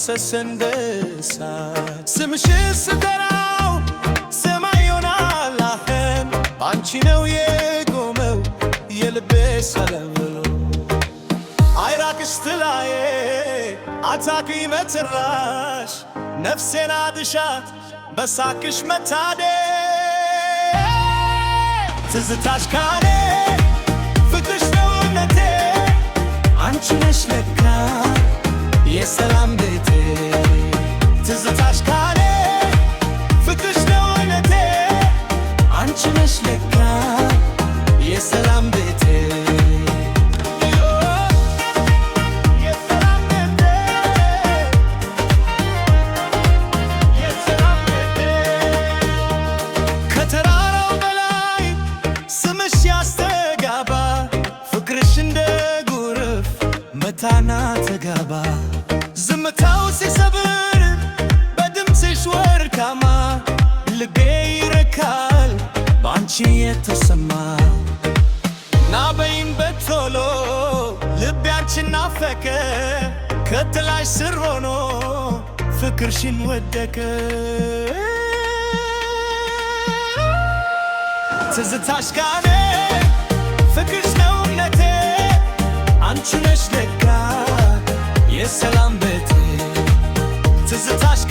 ፈሰሰ እንደ እሳት ስምሽን ስጠራው ሰማይ ይሆናል አሁን ባንቺ ነው የቆመው የልቤ ሰላም ብሎ አይራቅሽ ትላዬ አታክኝ መትራሽ ነፍሴን አድሻት በሳቅሽ መታደ ትዝታሽ ካኔ ፍቅርሽ ነው እምነቴ አንቺ ነሽ ለካ የሰላም ቤቴ ትዝታሽ ካኔ ፍቅርሽ ነው እምነቴ አንቺ ነሽ ለካ የሰላም ቤቴ መታና ተጋባ ዝምታው ሲሰብር በድምፅሽ ወርካማ ልቤ ይረካል ባንቺ የተሰማ ናበይን በቶሎ ልቤ አንቺን ናፈቀ ከጥላሽ ስር ሆኖ ፍቅርሽን ወደቀ ትዝታሽ ጋኔ ፍቅርሽ ነው እምነቴ አንቺ ነሽ ለካ የሰላም ቤቴ ትዝታሽ